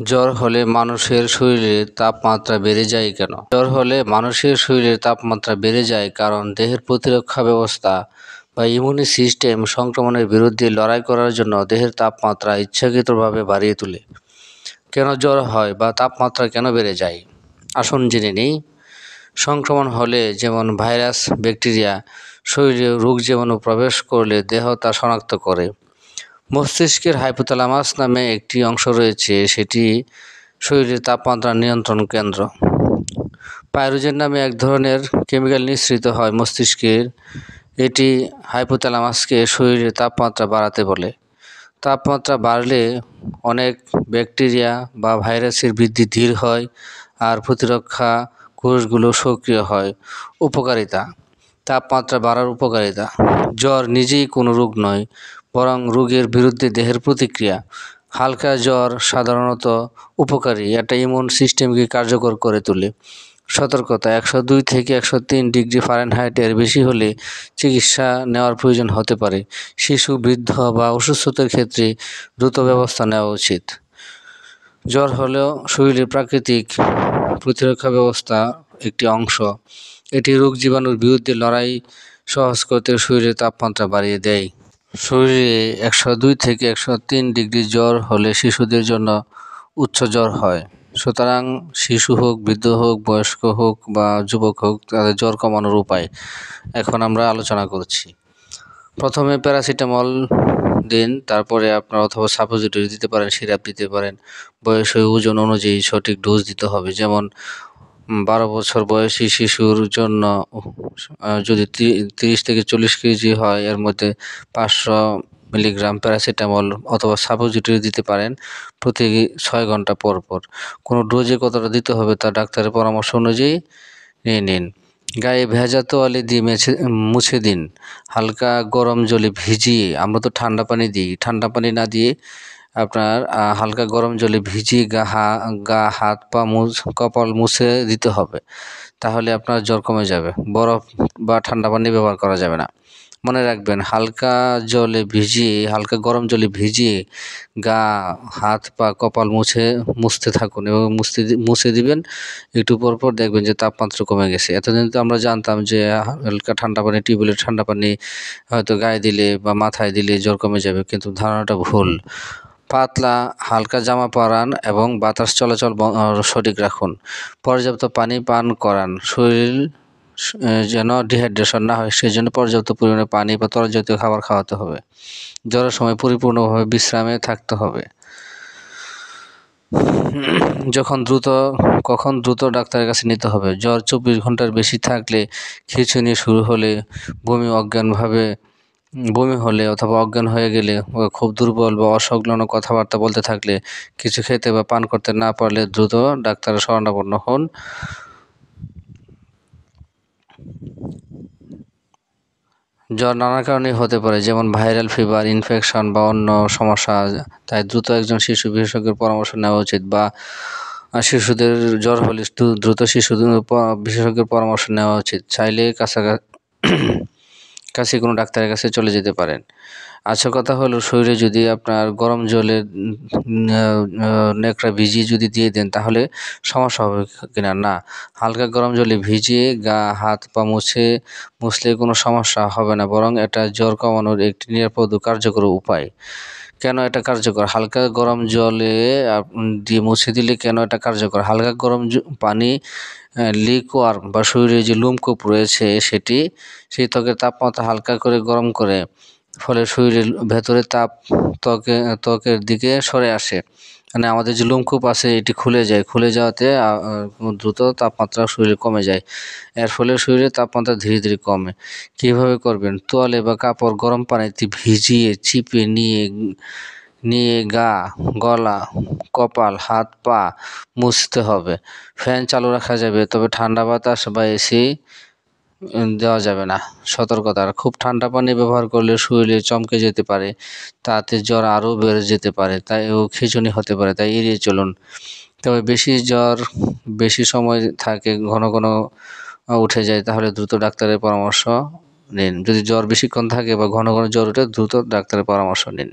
জ্বর হলে মানুষের শরীরে তাপমাত্রা বেড়ে যায় কেন? জ্বর হলে মানুষের শরীরের তাপমাত্রা বেড়ে যায় কারণ দেহের প্রতিরক্ষা ব্যবস্থা বা ইমিউনি সিস্টেম সংক্রমণের বিরুদ্ধে লড়াই করার জন্য দেহের তাপমাত্রা ইচ্ছাকৃতভাবে বাড়িয়ে তোলে। কেন জ্বর হয় বা তাপমাত্রা কেন বেড়ে যায়? আসুন জেনে নিই। সংক্রমণ হলে যেমন ভাইরাস, ব্যাকটেরিয়া শরীরে রোগ জীবাণু প্রবেশ করলে দেহ তা শনাক্ত করে। মস্তিষ্কের হাইপোথ্যালামাস নামে একটি অংশ রয়েছে, সেটি শরীরের তাপমাত্রা নিয়ন্ত্রণ কেন্দ্র। পাইরোজেন নামে এক ধরনের কেমিক্যাল নিঃসৃত হয় মস্তিষ্কের। এটি হাইপোথ্যালামাসকে শরীরের তাপমাত্রা বাড়াতে বলে। তাপমাত্রা বাড়লে অনেক ব্যাকটেরিয়া বা ভাইরাসের বৃদ্ধি ধীর হয় আর প্রতিরক্ষা কোষগুলো সক্রিয় হয়। উপকারিতা: তাপমাত্রা বাড়ার উপকারিতা। জ্বর নিজেই কোনো রোগ নয়, বরং রোগের বিরুদ্ধে দেহের প্রতিক্রিয়া। হালকা জ্বর সাধারণত উপকারী, এটা ইমিউন সিস্টেমকে কার্যকর করে তোলে। সতর্কতা: 102 থেকে 103 ডিগ্রি ফারেনহাইট এর বেশি হলে চিকিৎসা নেওয়ার প্রয়োজন হতে পারে। শিশু, বৃদ্ধ বা অসুস্থতার ক্ষেত্রে দ্রুত ব্যবস্থা নেওয়া উচিত। জ্বর হলেও শরীরের প্রাকৃতিক প্রতিরক্ষা ব্যবস্থা একটি অংশ। এটি রোগ জীবাণুর বিরুদ্ধে লড়াই সহজ করতে শরীরের তাপমাত্রা বাড়িয়ে দেয়। শরীরে 102 থেকে 103 ডিগ্রি জ্বর হলে শিশুদের জন্য উচ্চ জ্বর হয়। সুতরাং শিশু হোক, বৃদ্ধ হোক, বয়স্ক হোক বা যুবক হোক, তাদের জ্বর কমানোর উপায় এখন আমরা আলোচনা করছি। প্রথমে প্যারাসিটামল দিন, তারপরে আপনার অথবা সাপোজিটরি দিতে পারেন, সিরাপ দিতে পারেন। বয়স ও ওজন অনুযায়ী সঠিক ডোজ দিতে হবে। যেমন 12 বছর বয়সী শিশুর জন্য যদি 30 থেকে 40 কেজি হয়, এর মধ্যে 500 মিলিগ্রাম প্যারাসিটামল অথবা সাপোজিটরি দিতে পারেন প্রতি 6 ঘন্টা পর পর। কোনো ডোজে কতটা দিতে হবে তা ডাক্তারের পরামর্শ অনুযায়ী নিয়ে নিন। গায়ে ভেজা তোয়ালে দিয়ে মুছে দিন। হালকা গরম জলে ভিজিয়ে, আমরা তো ঠান্ডা পানি দিই, ঠান্ডা পানি না দিয়ে আপনার হালকা গরম জলে ভিজিয়ে গা, হাত, পা, কপাল মুছে দিতে হবে। তাহলে আপনার জ্বর কমে যাবে। বরফ বা ঠান্ডা পানি ব্যবহার করা যাবে না। মনে রাখবেন, হালকা গরম জলে ভিজিয়ে গা, হাত, পা, কপাল মুছতে থাকুন এবং মুছে দিবেন। একটু পর পর দেখবেন যে তাপমাত্রা কমে গেছে। এতদিন তো আমরা জানতাম যে হালকা ঠান্ডা পানি, টিউবওয়েলের ঠান্ডা পানি হয়তো গায়ে দিলে বা মাথায় দিলে জ্বর কমে যাবে, কিন্তু ধারণাটা ভুল। পাতলা হালকা জামা পরান এবং বাতাস চলাচল সঠিক রাখুন। পর্যাপ্ত পানি পান করান। শরীর যেন ডিহাইড্রেশন না হয়, সেই জন্য পর্যাপ্ত পরিমাণে পানি বা তরল জাতীয় খাবার খাওয়াতে হবে। জ্বরের সময় পরিপূর্ণভাবে বিশ্রামে থাকতে হবে। কখন দ্রুত ডাক্তারের কাছে নিতে হবে? জ্বর 24 ঘন্টার বেশি থাকলে, খিঁচুনি শুরু হলে, বমি হলে অথবা অজ্ঞান হয়ে গেলে, খুব দুর্বল বা অসংলগ্ন কথাবার্তা বলতে থাকলে, কিছু খেতে বা পান করতে না পারলে দ্রুত ডাক্তারের শরণাপন্ন হন। জ্বর নানা কারণেই হতে পারে, যেমন ভাইরাল ফিভার, ইনফেকশন বা অন্য সমস্যা। তাই দ্রুত একজন শিশু বিশেষজ্ঞের পরামর্শ নেওয়া উচিত, বা শিশুদের জ্বর হলে দ্রুত বিশেষজ্ঞের পরামর্শ নেওয়া উচিত। চাইলে কাছে কোনো ডাক্তারের কাছে চলে যেতে পারেন। আচ্ছা, কথা হলো, শরীরে যদি আপনার গরম জলে নেকড়া ভিজিয়ে যদি দিয়ে দেন, তাহলে সমস্যা হবে কিনা? না, হালকা গরম জলে ভিজিয়ে গা, হাত, পা মুছলে কোনো সমস্যা হবে না, বরং এটা জ্বর কমানোর একটি নিরাপদ ও কার্যকর উপায়। কেন এটা কার্যকর? হালকা গরম জলে দিয়ে মুছে দিলে কেন এটা কার্যকর? হালকা গরম পানি লিকওয়ার্ম বা শরীরে যে লোমকূপ রয়েছে সেই ত্বকের তাপমাত্রা হালকা করে গরম করে, ফলে শরীরের ভেতরে তাপ ত্বকের দিকে সরে আসে। মানে আমাদের যে লোমকূপ আছে এটি খুলে যাওয়াতে দ্রুত তাপমাত্রা শরীরে কমে যায়। এর ফলে শরীরের তাপমাত্রা ধীরে ধীরে কমে। কিভাবে করবেন? তোয়ালে বা কাপড় গরম পানিতে ভিজিয়ে চিপে নিয়ে গা, গলা, কপাল, হাত, পা মুছতে হবে। ফ্যান চালু রাখা যাবে, তবে ঠান্ডা বাতাস বা এসি দেওয়া যাবে না। সতর্কতা: খুব ঠান্ডা পানি ব্যবহার করলে শরীরে চমকে যেতে পারে, তাতে জ্বর আরও বেড়ে যেতে পারে, তাই খিঁচুনি হতে পারে, তাই এড়িয়ে চলুন। তবে জ্বর বেশি সময় থাকে, ঘন ঘন উঠে যায়, তাহলে দ্রুত ডাক্তারের পরামর্শ নিন। যদি জ্বর বেশিক্ষণ থাকে বা ঘন ঘন জ্বর ওঠে, দ্রুত ডাক্তারের পরামর্শ নিন।